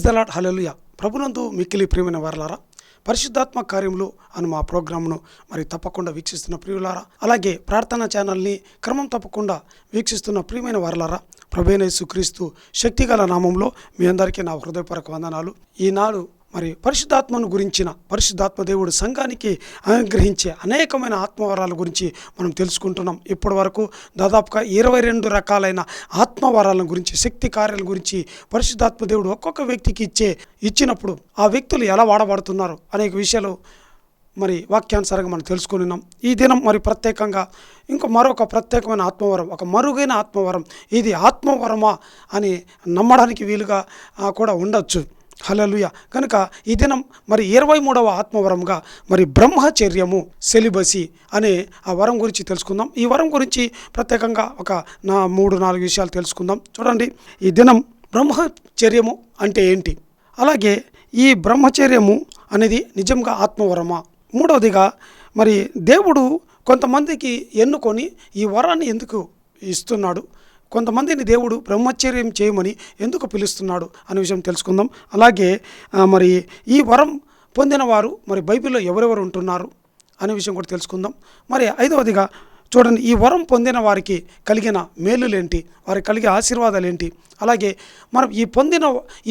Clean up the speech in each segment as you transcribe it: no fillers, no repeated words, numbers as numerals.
The lord. హల్లెలూయా. ప్రభునందు మిక్కిలి ప్రియమైన వారలారా, పరిశుద్ధాత్మ కార్యములు అని మా ప్రోగ్రామ్ను మరి తప్పకుండా వీక్షిస్తున్న ప్రియులారా, అలాగే ప్రార్థనా ఛానల్ని క్రమం తప్పకుండా వీక్షిస్తున్న ప్రియమైన వారలారా, ప్రభువైన యేసుక్రీస్తు శక్తిగల నామంలో మీ అందరికీ నా హృదయపూర్వక వందనాలు. ఈనాడు మరి పరిశుద్ధాత్మను గురించిన పరిశుద్ధాత్మ దేవుడు సంఘానికి అనుగ్రహించే అనేకమైన ఆత్మవరాల గురించి మనం తెలుసుకుంటున్నాం. ఇప్పటి వరకు దాదాపుగా 22 రకాలైన ఆత్మవరాల గురించి, శక్తి కార్యాల గురించి పరిశుద్ధాత్మ దేవుడు ఒక్కొక్క వ్యక్తికి ఇచ్చినప్పుడు ఆ వ్యక్తులు ఎలా వాడబడుతున్నారు అనేక విషయాలు మరి వాక్యానుసారంగా మనం తెలుసుకున్నాం. ఈ దినం మరి ప్రత్యేకంగా మరొక ప్రత్యేకమైన ఆత్మవరం, ఒక మరుగైన ఆత్మవరం, ఇది ఆత్మవరమా అని నమ్మడానికి వీలుగా కూడా ఉండొచ్చు. హల్లెలూయా. కనుక ఈ దినం మరి 23వ ఆత్మవరంగా మరి బ్రహ్మచర్యము, సెలిబసీ అనే ఆ వరం గురించి తెలుసుకుందాం. ఈ వరం గురించి ప్రత్యేకంగా ఒక 3-4 విషయాలు తెలుసుకుందాం. చూడండి, ఈ దినం బ్రహ్మచర్యము అంటే ఏంటి, అలాగే ఈ బ్రహ్మచర్యము అనేది నిజంగా ఆత్మవరమా, మూడవదిగా మరి దేవుడు కొంతమందికి ఎన్నుకొని ఈ వరాన్ని ఎందుకు ఇస్తున్నాడు, కొంతమందిని దేవుడు బ్రహ్మచర్యం చేయమని ఎందుకు పిలుస్తున్నాడు అనే విషయం తెలుసుకుందాం. అలాగే మరి ఈ వరం పొందిన వారు మరి బైబిల్లో ఎవరెవరు ఉంటున్నారు అనే విషయం కూడా తెలుసుకుందాం. మరి 5వదిగా చూడండి, ఈ వరం పొందిన వారికి కలిగిన మేలులేంటి, వారికి కలిగే ఆశీర్వాదాలు ఏంటి, అలాగే మనం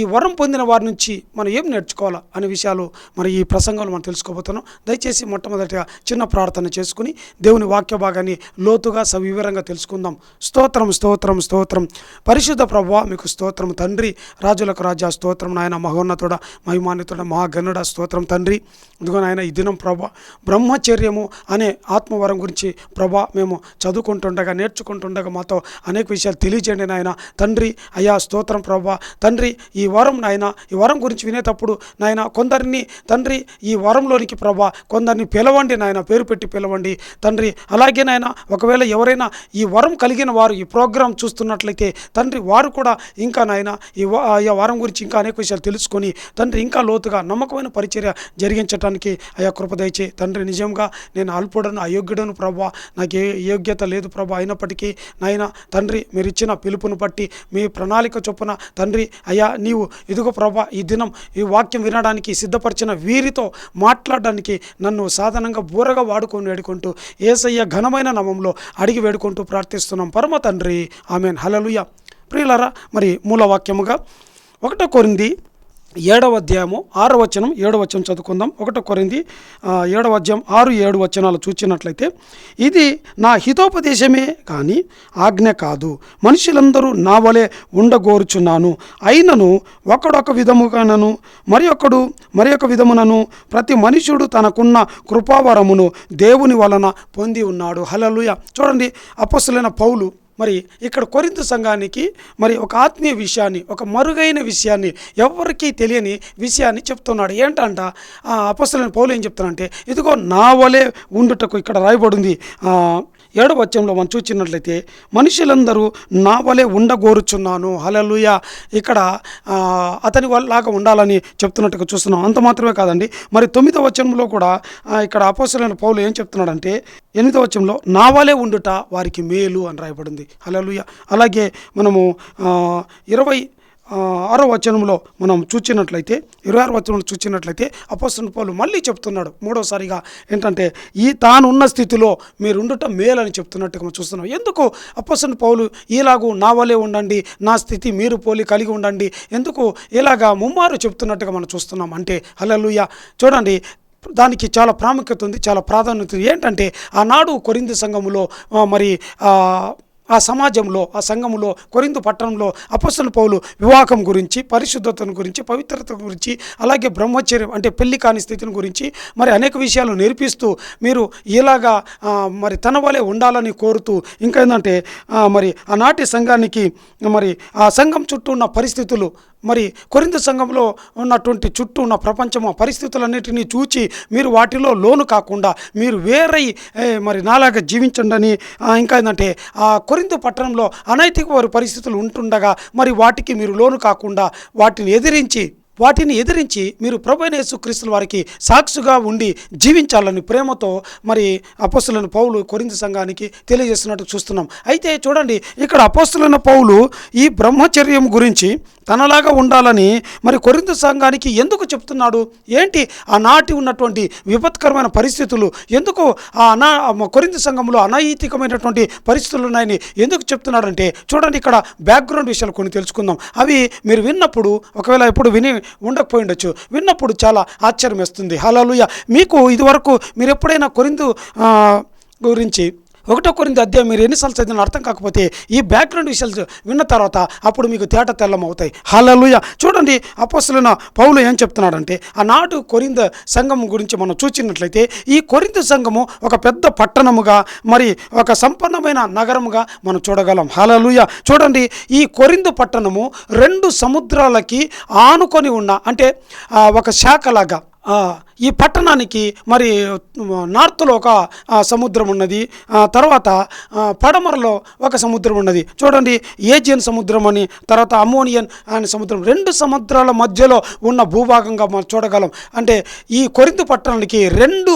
ఈ వరం పొందిన వారి నుంచి మనం ఏం నేర్చుకోవాలా అనే విషయాలు మరి ఈ ప్రసంగంలో మనం తెలుసుకోబోతున్నాం. దయచేసి మొట్టమొదటిగా చిన్న ప్రార్థన చేసుకుని దేవుని వాక్య భాగాన్ని లోతుగా సవివరంగా తెలుసుకుందాం. స్తోత్రం స్తోత్రం స్తోత్రం. పరిశుద్ధ ప్రభువా మీకు స్తోత్రం తండ్రి, రాజులకు రాజా స్తోత్రం నాయన, మహోన్నతుడ మహిమాన్వితుడ మహాగణుడ స్తోత్రం తండ్రి. ఇదిగో నాయన, ఈ దినం ప్రభా బ్రహ్మచర్యము అనే ఆత్మవరం గురించి ప్రభా మేము చదువుకుంటుండగా, నేర్చుకుంటుండగా మాతో అనేక విషయాలు తెలియజేయండి నాయన తండ్రి. అయ్యా స్తోత్రం ప్రభా తండ్రి. ఈ వరం నాయన, ఈ వరం గురించి వినేటప్పుడు నాయన కొందరిని తండ్రి ఈ వరంలోనికి ప్రభా కొందరిని పిలవండి నాయన, పేరు పెట్టి పిలవండి తండ్రి. అలాగే నాయన, ఒకవేళ ఎవరైనా ఈ వరం కలిగిన వారు ఈ ప్రోగ్రాం చూస్తున్నట్లయితే తండ్రి, వారు కూడా ఇంకా నాయన ఈ వరం గురించి ఇంకా అనేక విషయాలు తెలుసుకొని తండ్రి ఇంకా లోతుగా నమ్మకమైన పరిచర్య జరిగించడానికి అయ్యా కృప దయచేయి తండ్రి. నిజంగా నేను అల్పుడను, అయోగ్యుడను ప్రభా, నాకు ఏ యోగ్యత లేదు ప్రభా, అయినప్పటికీ నాయన తండ్రి మీరు ఇచ్చిన పిలుపును బట్టి, మీ ప్రణాళిక చొప్పున తండ్రి అయ్యా నీవు ఇదిగో ప్రభా ఈ దినం ఈ వాక్యం వినడానికి సిద్ధపరిచిన వీరితో మాట్లాడడానికి నన్ను సాధనంగా బూరగా వాడుకొని వేడుకుంటూ యేసయ్య ఘనమైన నామములో అడిగి వేడుకుంటూ ప్రార్థిస్తున్నాం పరమ తండ్రి, ఆమేన్. హల్లెలూయా. ప్రియులారా, మరి మూల వాక్యముగా 1 కొరింథీ 7వ అధ్యాయము 6వ వచనం 7వ వచనం చదువుకుందాం. 1 కొరింథీ 7వ అధ్యాయం 6-7 వచనాలు చూచినట్లయితే, ఇది నా హితోపదేశమే కానీ ఆజ్ఞ కాదు, మనుషులందరూ నా వలె ఉండగోరుచున్నాను. అయినను ఒకడొక విధముగానను మరి ఒక విధమునను ప్రతి మనుషుడు తనకున్న కృపావరమును దేవుని వలన పొంది ఉన్నాడు. హల్లెలూయా. చూడండి, అపొస్తలుడైన పౌలు మరి ఇక్కడ కొరింథు సంఘానికి మరి ఒక ఆత్మీయ విషయాన్ని, ఒక మరుగైన విషయాన్ని, ఎవరికీ తెలియని విషయాన్ని చెప్తున్నాడు. ఏంటంట, అపొస్తలుడైన పౌలు ఏం చెప్తానంటే, ఇదిగో నా వలె ఉండుటకు ఇక్కడ రాయబడింది 7వ వచనంలో మనం చూచినట్లయితే, మనుషులందరూ నా వలె ఉండగోరుచున్నాను. హల్లెలూయా. ఇక్కడ అతని లాగా ఉండాలని చెప్తున్నట్టుగా చూస్తున్నాం. అంత మాత్రమే కాదండి, మరి 9వ వచనంలో కూడా ఇక్కడ అపొస్తలుడైన పౌలు ఏం చెప్తున్నాడంటే, 8వ వచనంలో నా వలె ఉండుట వారికి మేలు అని రాయబడింది. హల్లెలూయా. అలాగే మనము 26వ వచనంలో మనం చూచినట్లయితే, 26వ వచనంలో చూచినట్లయితే అపొస్తలుడైన పౌలు మళ్ళీ చెప్తున్నాడు మూడోసారిగా ఏంటంటే, తానున్న స్థితిలో మీరు ఉండటం మేలని చెప్తున్నట్టుగా మనం చూస్తున్నాం. ఎందుకు అపొస్తలుడైన పౌలు ఇలాగూ నా వలె ఉండండి, నా స్థితి మీరు పోలి కలిగి ఉండండి, ఎందుకు ఇలాగా ముమ్మారు చెప్తున్నట్టుగా మనం చూస్తున్నాం అంటే, హల్లెలూయా. చూడండి, దానికి చాలా ప్రాముఖ్యత ఉంది, చాలా ప్రాధాన్యత ఉంది. ఏంటంటే, ఆనాడు కొరింథు సంఘములో మరి ఆ సమాజంలో, ఆ సంఘములో, కొరింథు పట్టణంలో అపొస్తలుడైన పౌలు వివాహం గురించి, పరిశుద్ధతను గురించి, పవిత్రత గురించి, అలాగే బ్రహ్మచర్యం అంటే పెళ్లి కాని స్థితిని గురించి మరి అనేక విషయాలు నేర్పిస్తూ మీరు ఇలాగా మరి తన వలె ఉండాలని కోరుతూ, ఇంకా ఏంటంటే మరి ఆనాటి సంఘానికి మరి ఆ సంఘం చుట్టూ ఉన్న పరిస్థితులు, మరి కొరింథు సంఘంలో ఉన్నటువంటి చుట్టూ ఉన్న ప్రపంచము పరిస్థితులన్నిటినీ చూచి మీరు వాటిలో లోను కాకుండా మీరు వేరై మరి నాలాగా జీవించండి. ఇంకా ఏంటంటే ఆ కొరింథు పట్టణంలో అనైతిక వారి పరిస్థితులు ఉంటుండగా మరి వాటికి మీరు లోను కాకుండా వాటిని ఎదిరించి వాటిని ఎదిరించి మీరు ప్రభువైన యేసుక్రీస్తు వారికి సాక్షిగా ఉండి జీవించాలని ప్రేమతో మరి అపోస్తలుడైన పౌలు కొరింథీ సంఘానికి తెలియజేస్తున్నట్టు చూస్తున్నాం. అయితే చూడండి, ఇక్కడ అపోస్తలుడైన పౌలు ఈ బ్రహ్మచర్యం గురించి తనలాగా ఉండాలని మరి కొరింథీ సంఘానికి ఎందుకు చెప్తున్నాడు? ఏంటి ఆనాటి ఉన్నటువంటి విపత్కరమైన పరిస్థితులు, ఎందుకు కొరింథీ సంఘంలో అనైతికమైనటువంటి పరిస్థితులు ఉన్నాయని ఎందుకు చెప్తున్నాడంటే, చూడండి ఇక్కడ బ్యాక్గ్రౌండ్ విషయాలు కొన్ని తెలుసుకుందాం. అవి మీరు విన్నప్పుడు, ఒకవేళ ఎప్పుడు విని ఉండకపోయి ఉండొచ్చు, విన్నప్పుడు చాలా ఆశ్చర్యం వేస్తుంది. హల్లెలూయా. మీకు ఇదివరకు మీరు ఎప్పుడైనా కొరింథీ గురించి 1 కొరింథీ అధ్యాయం మీరు ఎన్నిసార్లు చదివిన అర్థం కాకపోతే ఈ బ్యాక్గ్రౌండ్ విషయాలు విన్న తర్వాత అప్పుడు మీకు తేట తెల్లం అవుతాయి. హల్లెలూయా. చూడండి, అపోస్తలుడైన పౌలు ఏం చెప్తున్నాడంటే, ఆనాడు కొరింథీ సంఘం గురించి మనం చూచినట్లయితే ఈ కొరింథీ సంఘము ఒక పెద్ద పట్టణముగా, మరి ఒక సంపన్నమైన నగరముగా మనం చూడగలం. హల్లెలూయా. చూడండి, ఈ కొరింథీ పట్టణము 2 సముద్రాలకి ఆనుకొని ఉన్న, అంటే ఒక శాఖలాగా ఈ పట్టణానికి మరి నార్త్లో ఒక సముద్రం ఉన్నది, తర్వాత పడమరలో ఒక సముద్రం ఉన్నది. చూడండి, ఏజియన్ సముద్రం అని, తర్వాత అమోనియన్ అనే సముద్రం, 2 సముద్రాల మధ్యలో ఉన్న భూభాగంగా మనం చూడగలం. అంటే ఈ కొరింథీ పట్టణానికి 2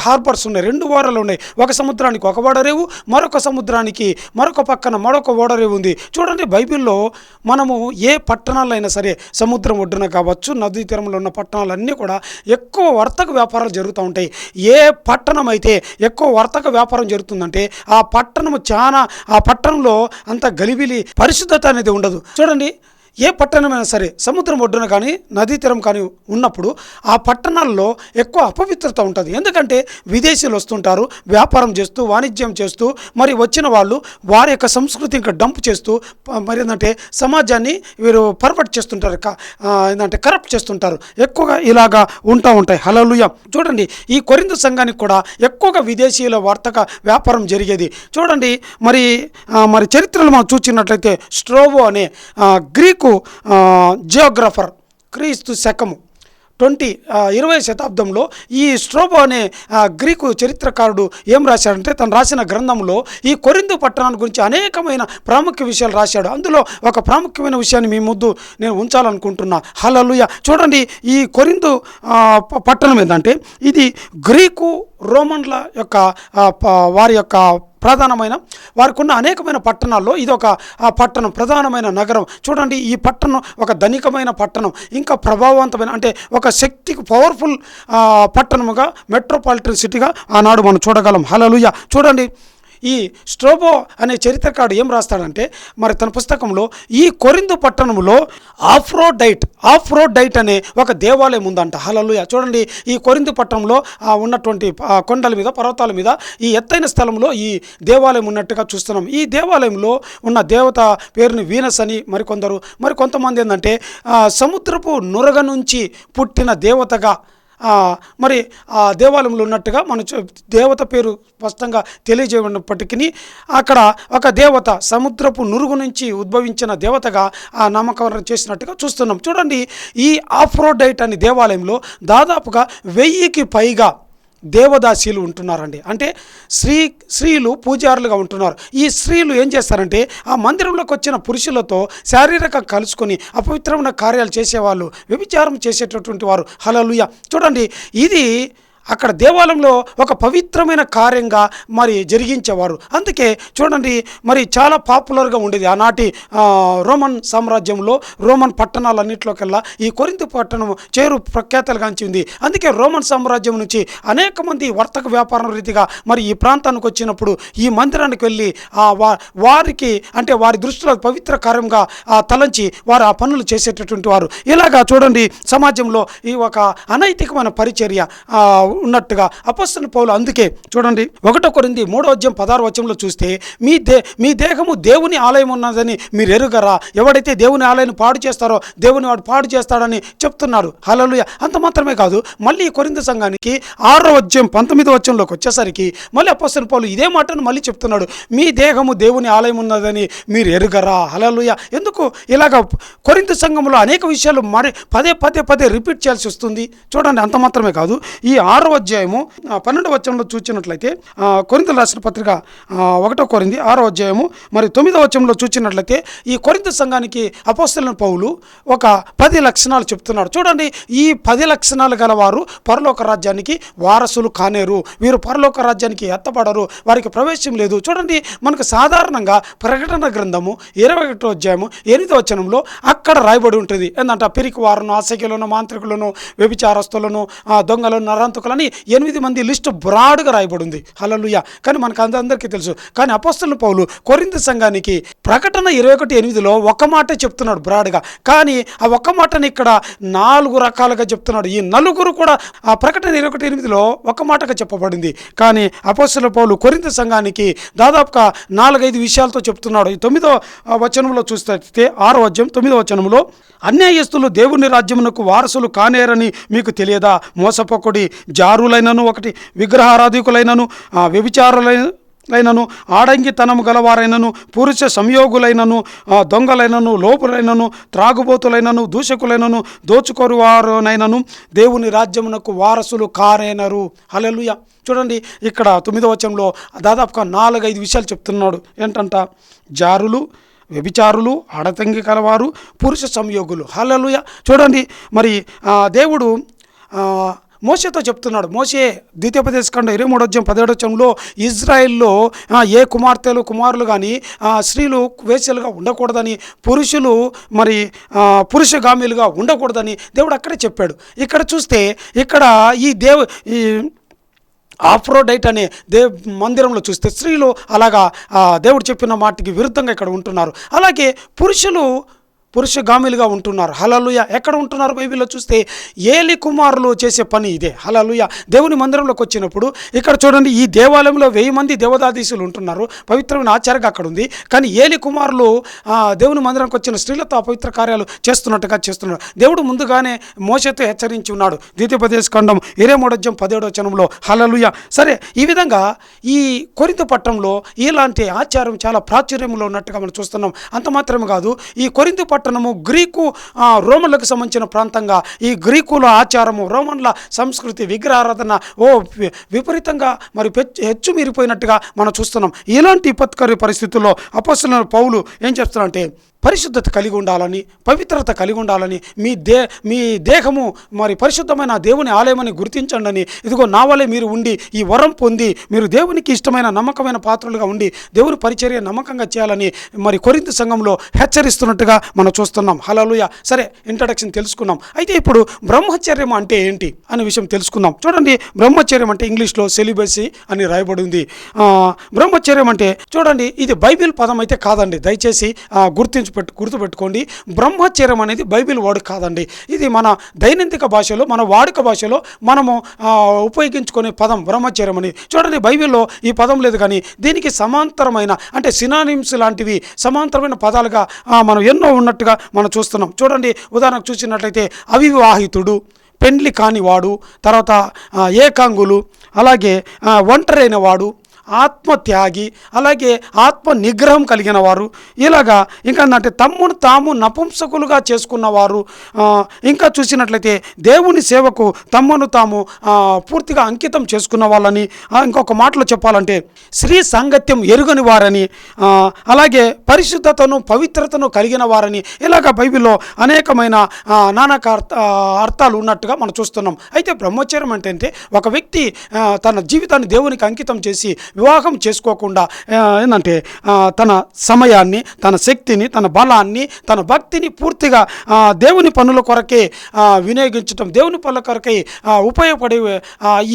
హార్బర్స్ ఉన్నాయి, 2 ఓడలు ఉన్నాయి. ఒక సముద్రానికి ఒక ఓడరేవు, మరొక సముద్రానికి మరొక పక్కన మరొక ఓడరేవు ఉంది. చూడండి, బైబిల్లో మనము ఏ పట్టణాలైనా సరే, సముద్రం ఒడ్డున కావచ్చు, నదీ తీరంలో ఉన్న పట్టణాలన్నీ కూడా ఎక్కువ వర్తక వ్యాపారాలు జరుగుతూ ఉంటాయి. ఏ పట్టణం అయితే ఎక్కువ వర్తక వ్యాపారం జరుగుతుందంటే ఆ పట్టణంలో అంత గలిబిలి, పరిశుద్ధత అనేది ఉండదు. చూడండి, ఏ పట్టణమైనా సరే సముద్రం ఒడ్డున కానీ నదీ తీరం కానీ ఉన్నప్పుడు ఆ పట్టణాల్లో ఎక్కువ అపవిత్రత ఉంటుంది. ఎందుకంటే విదేశీయులు వస్తుంటారు, వ్యాపారం చేస్తూ, వాణిజ్యం చేస్తూ, మరి వచ్చిన వాళ్ళు వారి యొక్క సంస్కృతి ఇంకా డంప్ చేస్తూ, మరి ఏంటంటే సమాజాన్ని వీరు పర్వర్ట్ చేస్తుంటారు, ఏంటంటే కరప్ట్ చేస్తుంటారు. ఎక్కువగా ఇలాగా ఉంటాయి. హల్లెలూయా. చూడండి, ఈ కొరింథీ సంఘానికి కూడా ఎక్కువగా విదేశీయుల వర్తక వ్యాపారం జరిగేది. చూడండి, మరి చరిత్రలో మనం చూసినట్లయితే స్ట్రోబో అనే గ్రీకు జియోగ్రాఫర్ క్రీస్తు శకము 20వ శతాబ్దంలో ఈ స్ట్రోబో అనే గ్రీకు చరిత్రకారుడు ఏం రాశాడంటే, తను రాసిన గ్రంథంలో ఈ కొరింథీ పట్టణాన్ని గురించి అనేకమైన ప్రాముఖ్య విషయాలు రాశాడు. అందులో ఒక ప్రాముఖ్యమైన విషయాన్ని మీ ముందు నేను ఉంచాలనుకుంటున్నా. హల్లెలూయా. చూడండి, ఈ కొరింథీ పట్టణం ఏంటంటే, ఇది గ్రీకు రోమన్ల యొక్క వారి యొక్క ప్రధానమైన, వారికి ఉన్న అనేకమైన పట్టణాల్లో ఇది ఒక పట్టణం, ప్రధానమైన నగరం. చూడండి, ఈ పట్టణం ఒక ధనికమైన పట్టణం, ఇంకా ప్రభావవంతమైన, అంటే ఒక శక్తికి పవర్ఫుల్ పట్టణముగా, మెట్రోపాలిటన్ సిటీగా ఆనాడు మనం చూడగలం. హల్లెలూయా. చూడండి, ఈ స్ట్రోబో అనే చరిత్రకారుడు ఏం రాస్తాడంటే, మరి తన పుస్తకంలో ఈ కొరింథీ పట్టణంలో ఆఫ్రోడైట్ అనే ఒక దేవాలయం ఉందంట. హల్లెలూయా. చూడండి, ఈ కొరింథీ పట్టణంలో ఉన్నటువంటి కొండల మీద, పర్వతాల మీద, ఈ ఎత్తైన స్థలంలో ఈ దేవాలయం ఉన్నట్టుగా చూస్తున్నాం. ఈ దేవాలయంలో ఉన్న దేవత పేరుని వీనస్ అని కొంతమంది ఏంటంటే సముద్రపు నురగ నుంచి పుట్టిన దేవతగా మరి ఆ దేవాలయంలో ఉన్నట్టుగా మన దేవత పేరు స్పష్టంగా తెలియజేయనప్పటికీ అక్కడ ఒక దేవత సముద్రపు నురుగు నుంచి ఉద్భవించిన దేవతగా ఆ నామకరణం చేసినట్టుగా చూస్తున్నాం. చూడండి, ఈ ఆఫ్రోడైట్ అనే దేవాలయంలో దాదాపుగా 1000కి పైగా దేవదాసీలు ఉంటున్నారండి. అంటే స్త్రీలు పూజారులుగా ఉంటున్నారు. ఈ స్త్రీలు ఏం చేస్తారంటే ఆ మందిరంలోకి వచ్చిన పురుషులతో శారీరకంగా కలుసుకొని అపవిత్రమైన కార్యాలు చేసేవాళ్ళు, వ్యభిచారం చేసేటటువంటి వారు. హల్లెలూయా. చూడండి, ఇది అక్కడ దేవాలయంలో ఒక పవిత్రమైన కార్యంగా మరి జరిగించేవారు. అందుకే చూడండి, మరి చాలా పాపులర్గా ఉండేది ఆనాటి రోమన్ సామ్రాజ్యంలో, రోమన్ పట్టణాలన్నింటిలోకెల్లా ఈ కొరింథీ పట్టణం ప్రఖ్యాతలుగాంచింది. అందుకే రోమన్ సామ్రాజ్యం నుంచి అనేక మంది వర్తక వ్యాపారం రీతిగా మరి ఈ ప్రాంతానికి వచ్చినప్పుడు ఈ మందిరానికి వెళ్ళి వారికి, అంటే వారి దృష్టిలో పవిత్ర కార్యంగా తలంచి వారు ఆ పనులు చేసేటటువంటి వారు. ఇలాగా చూడండి, సమాజంలో ఈ ఒక అనైతికమైన పరిచర్య ఉన్నట్టుగా అపోస్తలుడైన పౌలు, అందుకే చూడండి 1 కొరింథీ 3:16 చూస్తే మీ దేహము దేవుని ఆలయం ఉన్నదని మీరు ఎరుగరా, ఎవడైతే దేవుని ఆలయాన్ని పాడు చేస్తారో దేవుని వాడు పాడు చేస్తాడని చెప్తున్నారు. హల్లెలూయా. అంత మాత్రమే కాదు, మళ్ళీ కొరింథీ సంఘానికి 6:19 వచ్చేసరికి మళ్ళీ అపోస్తలుడైన పౌలు ఇదే మాటను మళ్ళీ చెప్తున్నాడు, మీ దేహము దేవుని ఆలయం ఉన్నదని మీరు ఎరుగరా. హల్లెలూయా. ఎందుకు ఇలాగ కొరింథీ సంఘంలో అనేక విషయాలు మరి పదే రిపీట్ చేయాల్సి వస్తుంది. చూడండి, అంత మాత్రమే కాదు, ఈ 6 6వ అధ్యాయము 12వ వచనంలో చూచినట్లయితే కొరింథీయులకు రాసిన పత్రిక 1 కొరింథీ 6వ అధ్యాయము మరి 9వ వచనంలో చూచినట్లయితే ఈ కొరింథీ సంఘానికి అపోస్తలుడైన పౌలు ఒక 10 లక్షణాలు చెప్తున్నాడు. చూడండి, ఈ 10 లక్షణాలు గలవారు పరలోక రాజ్యానికి వారసులు కానేరు, వీరు పరలోక రాజ్యానికి ఎత్తబడరు, వారికి ప్రవేశం లేదు. చూడండి, మనకు సాధారణంగా ప్రకటన గ్రంథము 21వ అధ్యాయము 8వ వచనంలో అక్కడ రాయబడి ఉంటుంది. ఏంటంటే పిరికి వారును, ఆసక్తులను, మాంత్రికులను, వ్యభిచారస్తులను, దొంగలను, నరాంతకులని 8 మంది లిస్టు బ్రాడ్గా రాయబడి ఉంది. హల్లెలూయా. కానీ మనకు అందరికీ తెలుసు. కానీ అపోస్తలుడైన పౌలు కొరింథీ సంఘానికి ప్రకటన 21:8లో ఒక మాటే చెప్తున్నాడు బ్రాడ్గా. కానీ ఆ ఒక్క మాటని ఇక్కడ 4 రకాలుగా చెప్తున్నాడు. ఈ నలుగురు కూడా ఆ ప్రకటన 21:8లో ఒక మాటగా చెప్పబడింది. కానీ అపోస్తలుడైన పౌలు కొరింథీ సంఘానికి దాదాపుగా 4-5 విషయాలతో చెప్తున్నాడు. ఈ 9వ వచనంలో చూస్తే 6వ అధ్యాయం 9వ వచనంలో, అన్యాయస్తులు దేవుని రాజ్యమునకు వారసులు కానేరని మీకు తెలియదా? మోసపోకుడి, జారులైనను, ఒకటి విగ్రహారాధికులైనను, వ్యభిచారులైనను, ఆడంగితనము గలవారైనను, పురుష సంయోగులైనను, దొంగలైనను, లోపులైనను, త్రాగుబోతులైనను, దూషకులైనను, దోచుకోరువారునైనను దేవుని రాజ్యమునకు వారసులు కానేనరు. హల్లెలూయా. చూడండి, ఇక్కడ 9వ వచనంలో దాదాపుగా 4-5 విషయాలు చెప్తున్నాడు. ఏంటంట? జారులు, వ్యభిచారులు, ఆడతంగి కలవారు, పురుష సంయోగులు. హల్లెలూయా. చూడండి, మరి దేవుడు మోషేతో చెప్తున్నాడు. మోషే ద్వితీయోపదేశకాండం 23వ అధ్యాయం 17వ వచనంలో ఇజ్రాయెల్లో ఏ కుమారులు కానీ స్త్రీలు వేశ్యలుగా ఉండకూడదని, పురుషులు మరి పురుషగామిలుగా ఉండకూడదని దేవుడు అక్కడే చెప్పాడు. ఇక్కడ చూస్తే ఇక్కడ ఈ ఆఫ్రోడైట్ అనే మందిరంలో చూస్తే స్త్రీలు అలాగా దేవుడు చెప్పిన మాటకి విరుద్ధంగా ఇక్కడ ఉంటున్నారు. అలాగే పురుషగామిలుగా ఉంటున్నారు. హల్లెలూయా. ఎక్కడ ఉంటున్నారు? బైబిల్లో చూస్తే ఏలి కుమారులు చేసే పని ఇదే. హల్లెలూయా. దేవుని మందిరంలోకి వచ్చినప్పుడు ఇక్కడ చూడండి, ఈ దేవాలయంలో 1000 మంది దేవదాధీశులు ఉంటున్నారు, పవిత్రమైన ఆచారంగా అక్కడ ఉంది. కానీ ఏలి కుమారులు దేవుని మందిరంకి వచ్చిన స్త్రీలతో అపవిత్ర కార్యాలు చేస్తున్నట్టుగా చేస్తున్నారు. దేవుడు ముందుగానే మోషేతో హెచ్చరించి ఉన్నాడు. ద్వితీయోపదేశకాండం 23వ అధ్యాయం 17వ వచనంలో. హల్లెలూయా. సరే, ఈ విధంగా ఈ కొరింథీ పట్టణంలో ఇలాంటి ఆచారం చాలా ప్రాచుర్యంలో ఉన్నట్టుగా మనం చూస్తున్నాం. అంత మాత్రమే కాదు, ఈ కొరింథీ పట్టణము గ్రీకు రోమన్లకు సంబంధించిన ప్రాంతంగా, ఈ గ్రీకుల ఆచారము, రోమన్ల సంస్కృతి, విగ్రహారాధన విపరీతంగా మరి హెచ్చు మీరిపోయినట్టుగా మనం చూస్తున్నాం. ఇలాంటి విపత్కర పరిస్థితుల్లో అపోస్తలుడైన పౌలు ఏం చెప్తున్నారంటే, పరిశుద్ధత కలిగి ఉండాలని, పవిత్రత కలిగి ఉండాలని, మీ దేహము మరి పరిశుద్ధమైన దేవుని ఆలయమని గుర్తించండి. ఇదిగో నా వలె మీరు ఉండి ఈ వరం పొంది మీరు దేవునికి ఇష్టమైన నమ్మకమైన పాత్రలుగా ఉండి దేవుని పరిచర్య నమ్మకంగా చేయాలని మరి కొరింథీ సంఘంలో హెచ్చరిస్తున్నట్టుగా మనం చూస్తున్నాం. హల్లెలూయా. సరే, ఇంట్రడక్షన్ తెలుసుకున్నాం. అయితే ఇప్పుడు బ్రహ్మచర్యం అంటే ఏంటి అనే విషయం తెలుసుకుందాం. చూడండి, బ్రహ్మచర్యం అంటే ఇంగ్లీష్లో సెలిబసీ అని రాయబడి ఉంది. బ్రహ్మచర్యం అంటే చూడండి, ఇది బైబిల్ పదం అయితే కాదండి. దయచేసి గుర్తుపెట్టుకోండి. బ్రహ్మచర్యం అనేది బైబిల్ వర్డ్ కాదండి. ఇది మన దైనందిక భాషలో, మన వాడుక భాషలో మనము ఉపయోగించుకునే పదం బ్రహ్మచర్యం అని. చూడండి, బైబిల్లో ఈ పదం లేదు, కానీ దీనికి సమాంతరమైన అంటే సినానిమ్స్ లాంటివి సమాంతరమైన పదాలుగా మనం ఎన్నో ఉన్నట్టుగా మనం చూస్తున్నాం. చూడండి, ఉదాహరణకు చూసినట్లయితే అవివాహితుడు, పెండ్లి కానివాడు, తర్వాత ఏకాంగులు, అలాగే ఒంటరైన వాడు, ఆత్మత్యాగి, అలాగే ఆత్మ నిగ్రహం కలిగిన వారు, ఇలాగా ఇంకా అంటే తమ్మును తాము నపుంసకులుగా చేసుకున్నవారు, ఇంకా చూసినట్లయితే దేవుని సేవకు తమ్మును తాము పూర్తిగా అంకితం చేసుకున్న వాళ్ళని, ఇంకొక మాటలో చెప్పాలంటే స్త్రీ సాంగత్యం ఎరుగని వారని, అలాగే పరిశుద్ధతను పవిత్రతను కలిగిన వారని, ఇలాగ బైబిల్లో అనేకమైన నానాక అర్థాలు ఉన్నట్టుగా మనం చూస్తున్నాం. అయితే బ్రహ్మచర్యం అంటే ఒక వ్యక్తి తన జీవితాన్ని దేవునికి అంకితం చేసి వివాహం చేసుకోకుండా ఏంటంటే తన సమయాన్ని, తన శక్తిని, తన బలాన్ని, తన భక్తిని పూర్తిగా దేవుని పనుల కొరకే వినియోగించటం, దేవుని పనుల కొరకే ఉపయోగపడే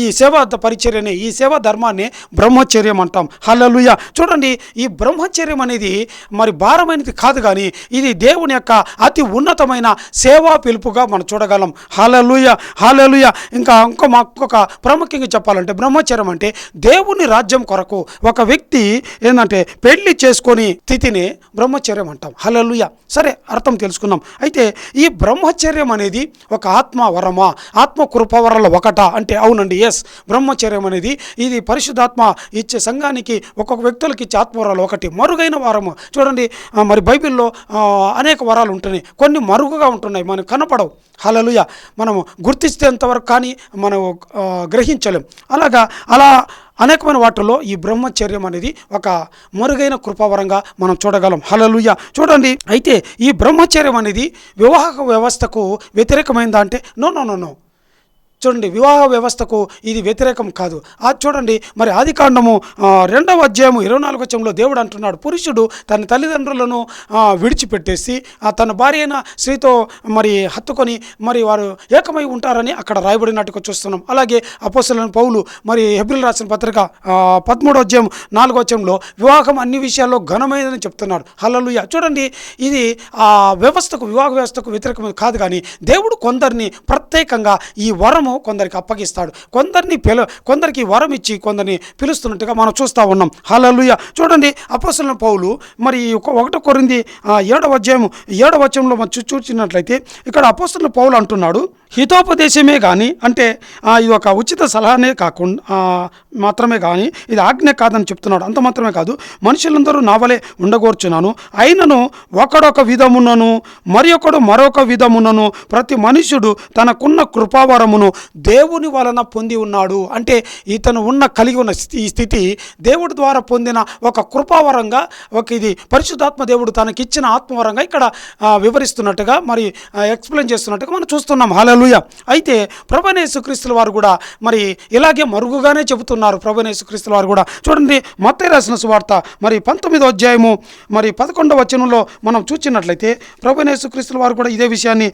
ఈ సేవా పరిచర్యని, ఈ సేవా ధర్మాన్ని బ్రహ్మచర్యం అంటాం. హల్లెలూయా. చూడండి, ఈ బ్రహ్మచర్యం అనేది మరి భారమైనది కాదు, కానీ ఇది దేవుని యొక్క అతి ఉన్నతమైన సేవా పిలుపుగా మనం చూడగలం. హల్లెలూయా. హల్లెలూయా. ఇంకొక ప్రాముఖ్యంగా చెప్పాలంటే బ్రహ్మచర్యం అంటే దేవుని రాజ్యం కొరకు ఒక వ్యక్తి ఏంటంటే పెళ్లి చేసుకొని స్థితిని బ్రహ్మచర్యం అంటాం. హల్లెలూయా. సరే, అర్థం తెలుసుకున్నాం. అయితే ఈ బ్రహ్మచర్యం అనేది ఒక ఆత్మ వరమా, ఆత్మ కృపవరాల ఒకటా అంటే అవునండి, ఎస్. బ్రహ్మచర్యం అనేది ఇది పరిశుద్ధాత్మ ఇచ్చే సంఘానికి ఒక్కొక్క వ్యక్తులకి ఇచ్చే ఆత్మవరాలు ఒకటి, మరుగైన వరము. చూడండి, మరి బైబిల్లో అనేక వరాలు ఉంటున్నాయి, కొన్ని మరుగుగా ఉంటున్నాయి, మనకు కనపడవు. హల్లెలూయా. మనము గుర్తించేంతవరకు కానీ మనం గ్రహించలేం. అలా అనేకమైన వాటిల్లో ఈ బ్రహ్మచర్యం అనేది ఒక మరుగైన కృపావరంగా మనం చూడగలం. హల్లెలూయా. చూడండి, అయితే ఈ బ్రహ్మచర్యం అనేది వివాహ వ్యవస్థకు వ్యతిరేకమైందా అంటే నో. చూడండి, వివాహ వ్యవస్థకు ఇది వ్యతిరేకం కాదు. చూడండి, మరి ఆదికాండము 2వ అధ్యాయము 24వ వచనంలో దేవుడు అంటున్నాడు, పురుషుడు తన తల్లిదండ్రులను విడిచిపెట్టేసి తన భార్య అయిన స్త్రీతో మరి హత్తుకొని మరి వారు ఏకమై ఉంటారని అక్కడ రాయబడినట్టుగా చూస్తున్నాం. అలాగే అపోస్తలుడైన పౌలు మరి హెబ్రీయులకు రాసిన పత్రిక 13వ అధ్యాయం 4వ వచనంలో వివాహం అన్ని విషయాల్లో ఘనమైనదని చెప్తున్నాడు. హల్లెలూయా. చూడండి, ఇది వివాహ వ్యవస్థకు వ్యతిరేకం కాదు, కానీ దేవుడు కొందరిని ప్రత్యేకంగా ఈ వరము కొందరికి అప్పగిస్తాడు, కొందరికి వరం ఇచ్చి కొందరిని పిలుస్తున్నట్టుగా మనం చూస్తూ ఉన్నాం. హల్లెలూయా. చూడండి, అపోస్తలుడైన పౌలు మరి 1 కొరింథీ 7వ అధ్యాయం 7వ వచనంలో మనం చూసినట్లయితే ఇక్కడ అపోస్తలుడైన పౌలు అంటున్నాడు, హితోపదేశమే కానీ అంటే ఇది ఒక ఉచిత సలహానే కాకుండా మాత్రమే కానీ ఇది ఆజ్ఞ కాదని చెప్తున్నాడు. అంత మాత్రమే కాదు, మనుషులందరూ నా వలె ఉండగోర్చున్నాను, అయినను ఒకడొక విధమునను మరి ఒకడు మరొక విధమునను ప్రతి మనుష్యుడు తనకున్న కృపావరమును దేవుని వలన పొంది ఉన్నాడు. అంటే ఇతను కలిగి ఉన్న ఈ స్థితి దేవుడి ద్వారా పొందిన ఒక కృపావరంగా, ఇది పరిశుద్ధాత్మ దేవుడు తనకిచ్చిన ఆత్మవరంగా ఇక్కడ వివరిస్తున్నట్టుగా మరి ఎక్స్ప్లెయిన్ చేస్తున్నట్టుగా మనం చూస్తున్నాం. హల్లెలూయా. అయితే ప్రభువైన యేసుక్రీస్తుల వారు కూడా మరి ఇలాగే మరుగుగానే చెబుతున్నారు. ప్రభువైన యేసుక్రీస్తుల వారు కూడా చూడండి, మత్తయి రాసిన సువార్త మరి 19వ అధ్యాయము మరి 11వ వచనంలో మనం చూసినట్లయితే ప్రభువైన యేసుక్రీస్తుల వారు కూడా ఇదే విషయాన్ని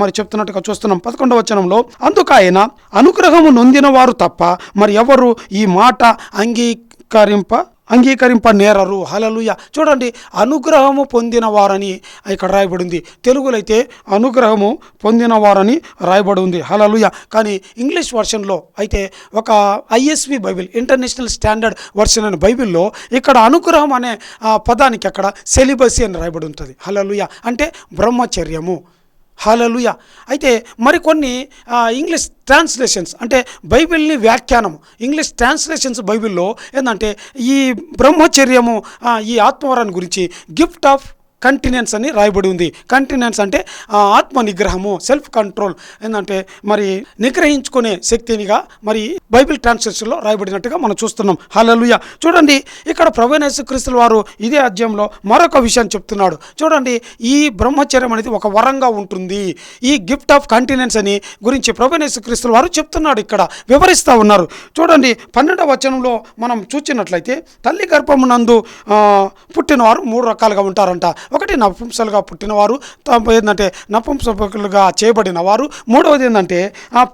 మరి చెప్తున్నట్టుగా చూస్తున్నాం. 11వ వచనంలో, అందుకు ఆయన అనుగ్రహము నొందిన వారు తప్ప మరి ఎవరు ఈ మాట అంగీకరింప నేరరు. హల్లెలూయా. చూడండి, అనుగ్రహము పొందిన వారని ఇక్కడ రాయబడింది. తెలుగులో అయితే అనుగ్రహము పొందిన వారని రాయబడి ఉంది. హల్లెలూయా. కానీ ఇంగ్లీష్ వర్షన్లో అయితే ఒక ISV Bible, international standard version అనే బైబిల్లో ఇక్కడ అనుగ్రహం అనే పదానికి అక్కడ సెలిబసీ అని రాయబడి ఉంటుంది. హల్లెలూయా. అంటే బ్రహ్మచర్యము. హల్లెలూయా. అయితే మరికొన్ని ఇంగ్లీష్ ట్రాన్స్లేషన్స్ అంటే బైబిల్ని వ్యాఖ్యానం ఇంగ్లీష్ ట్రాన్స్లేషన్స్ బైబిల్లో ఏంటంటే ఈ బ్రహ్మచర్యము ఈ ఆత్మవరాన్ని గురించి గిఫ్ట్ ఆఫ్ కంటినెన్స్ అని రాయబడి ఉంది. కంటినెన్స్ అంటే ఆత్మ నిగ్రహము, సెల్ఫ్ కంట్రోల్, ఏంటంటే మరి నిగ్రహించుకునే శక్తినిగా మరి బైబిల్ ట్రాన్స్లేషన్లో రాయబడినట్టుగా మనం చూస్తున్నాం. హల్లెలూయా. చూడండి, ఇక్కడ ప్రభువైన యేసుక్రీస్తుల వారు ఇదే అధ్యాయంలో మరొక విషయాన్ని చెప్తున్నాడు. చూడండి, ఈ బ్రహ్మచర్యం అనేది ఒక వరంగా ఉంటుంది. ఈ గిఫ్ట్ ఆఫ్ కంటినెన్స్ అని గురించి ప్రభువైన యేసుక్రీస్తుల వారు చెప్తున్నాడు, ఇక్కడ వివరిస్తూ ఉన్నారు. చూడండి, 12వ వచనంలో మనం చూసినట్లయితే తల్లి గర్భమునందు పుట్టినవారు 3 రకాలుగా ఉంటారంట. ఒకటి నపుంసలుగా పుట్టినవారు, ఏంటంటే నపుంసకులుగా చేయబడిన వారు. మూడవది ఏంటంటే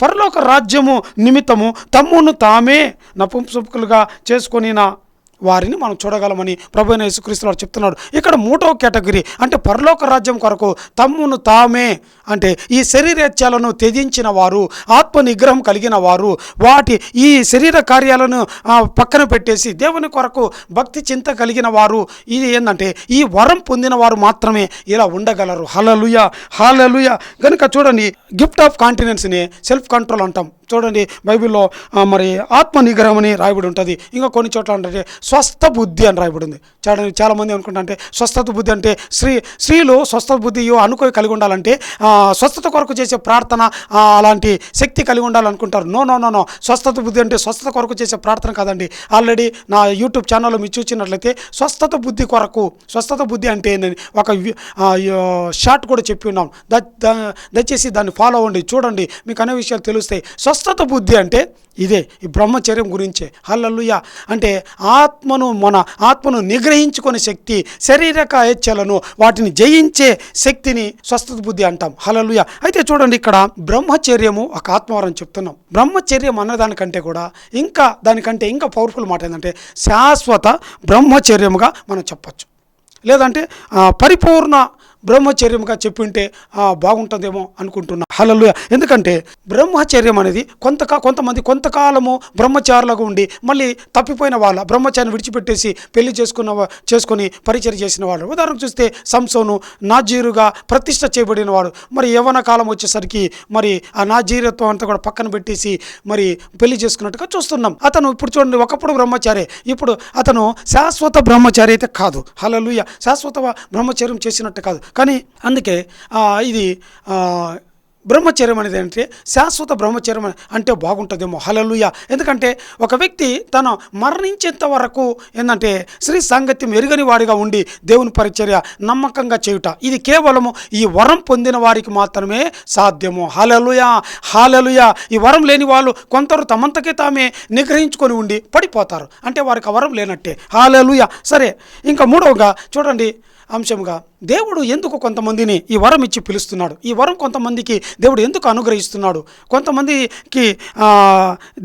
పరలోక రాజ్యము నిమిత్తము తమ్మును తామే నపుంసకులుగా చేసుకొనిన వారిని మనం చూడగలమని ప్రభువైన యేసుక్రీస్తు వారు చెప్తున్నాడు. ఇక్కడ 3వ కేటగిరీ అంటే పరలోక రాజ్యం కొరకు తమ్మును తామే అంటే ఈ శరీరేచ్ఛలను త్యజించిన వారు, ఆత్మ నిగ్రహం కలిగిన వారు, ఈ శరీర కార్యాలను పక్కన పెట్టేసి దేవుని కొరకు భక్తి చింత కలిగిన వారు, ఇది ఏంటంటే ఈ వరం పొందిన వారు మాత్రమే ఇలా ఉండగలరు. హల్లెలూయా. హల్లెలూయా. కనుక చూడండి, గిఫ్ట్ ఆఫ్ కాంటినెన్స్ని సెల్ఫ్ కంట్రోల్ అంటాం. చూడండి, బైబిల్లో మరి ఆత్మ నిగ్రహం అని రాయబడి ఉంటుంది. ఇంకా కొన్ని చోట్ల అంటే స్వస్థ బుద్ధి అని రాయబడి ఉంది. చాలామంది అనుకుంటే స్వస్థత బుద్ధి అంటే స్త్రీలు స్వస్థత బుద్ధి కలిగి ఉండాలంటే స్వస్థత కొరకు చేసే ప్రార్థన అలాంటి శక్తి కలిగి ఉండాలనుకుంటారు. నో. స్వస్థత బుద్ధి అంటే స్వస్థత కొరకు చేసే ప్రార్థన కాదండి. ఆల్రెడీ నా యూట్యూబ్ ఛానల్లో మీరు చూసినట్లయితే స్వస్థత బుద్ధి అంటే ఏంటని ఒక షార్ట్ కూడా చెప్పి ఉన్నాం. దయచేసి దాన్ని ఫాలో అవ్వండి, చూడండి, మీకు అనే విషయాలు తెలుస్తాయి. స్వస్థత బుద్ధి అంటే ఇదే, ఈ బ్రహ్మచర్యం గురించే. హల్లెలూయా. అంటే మన ఆత్మను నిగ్రహించుకునే శక్తి, శారీరక ఇచ్ఛలను వాటిని జయించే శక్తిని స్వస్థత బుద్ధి అంటాం. హల్లెలూయా. అయితే చూడండి, ఇక్కడ బ్రహ్మచర్యము ఒక ఆత్మవరం చెప్తున్నాం. బ్రహ్మచర్యం అన్నదానికంటే కూడా దానికంటే ఇంకా పవర్ఫుల్ మాట ఏంటంటే శాశ్వత బ్రహ్మచర్యముగా మనం చెప్పచ్చు. లేదంటే పరిపూర్ణ బ్రహ్మచర్యంగా చెప్పింటే బాగుంటుందేమో అనుకుంటున్నా. హల్లెలూయా. ఎందుకంటే బ్రహ్మచర్యం అనేది కొంతమంది కొంతకాలము బ్రహ్మచారులుగా ఉండి మళ్ళీ తప్పిపోయిన వాళ్ళ బ్రహ్మచారిని విడిచిపెట్టేసి పెళ్లి చేసుకొని పరిచర్య చేసిన వాళ్ళు. ఉదాహరణ చూస్తే సంసోను నాజీరుగా ప్రతిష్ఠ చేయబడిన వాడు. మరి యవ్వన కాలం వచ్చేసరికి మరి ఆ నాజీరత్వం అంతా కూడా పక్కన పెట్టేసి మరి పెళ్లి చేసుకున్నట్టుగా చూస్తున్నాం. అతను ఇప్పుడు చూడండి, ఒకప్పుడు బ్రహ్మచారి, ఇప్పుడు అతను శాశ్వత బ్రహ్మచారి అయితే కాదు. హల్లెలూయా. శాశ్వత బ్రహ్మచర్యం చేసినట్టు కాదు. కానీ అందుకే ఇది బ్రహ్మచర్యం అనేది అంటే శాశ్వత బ్రహ్మచర్యం అంటే బాగుంటుందేమో. హల్లెలూయా. ఎందుకంటే ఒక వ్యక్తి తను మరణించేంత వరకు ఏంటంటే స్త్రీ సాంగత్యం ఎరుగని వాడిగా ఉండి దేవుని పరిచర్య నమ్మకంగా చేయుట, ఇది కేవలము ఈ వరం పొందిన వారికి మాత్రమే సాధ్యము. హల్లెలూయా. హల్లెలూయా. ఈ వరం లేని వాళ్ళు కొందరు తమంతకే తామే నిగ్రహించుకొని ఉండి పడిపోతారు, అంటే వారికి ఆ వరం లేనట్టే. హల్లెలూయా. సరే, ఇంకా మూడవగా చూడండి అంశంగా, దేవుడు ఎందుకు కొంతమందిని ఈ వరం ఇచ్చి పిలుస్తున్నాడు? ఈ వరం కొంతమందికి దేవుడు ఎందుకు అనుగ్రహిస్తున్నాడు? కొంతమందికి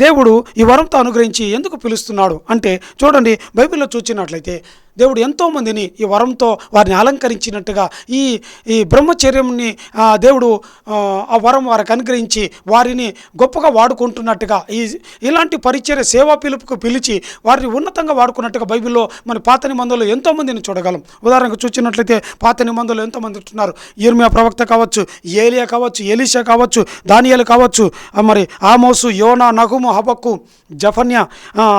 దేవుడు ఈ వరంతో అనుగ్రహించి ఎందుకు పిలుస్తున్నాడు అంటే చూడండి, బైబిల్లో చూసినట్లయితే దేవుడు ఎంతోమందిని ఈ వరంతో వారిని అలంకరించినట్టుగా ఈ బ్రహ్మచర్యంని దేవుడు ఆ వరం వారికి అనుగ్రహించి వారిని గొప్పగా వాడుకుంటున్నట్టుగా ఇలాంటి పరిచర్య సేవా పిలుపుకు పిలిచి వారిని ఉన్నతంగా వాడుకున్నట్టుగా బైబిల్లో మన పాత నిబంధనలో ఎంతోమందిని చూడగలం. ఉదాహరణకు చూసినట్లయితే పాత నిబంధనలు ఎంతోమంది ఉంటున్నారు. యిర్మీయా ప్రవక్త కావచ్చు, ఏలియా కావచ్చు, ఎలీషా కావచ్చు, దానియేలు కావచ్చు, మరి ఆమోసు, యోనా, నహుము, హబక్కు, జఫన్యా,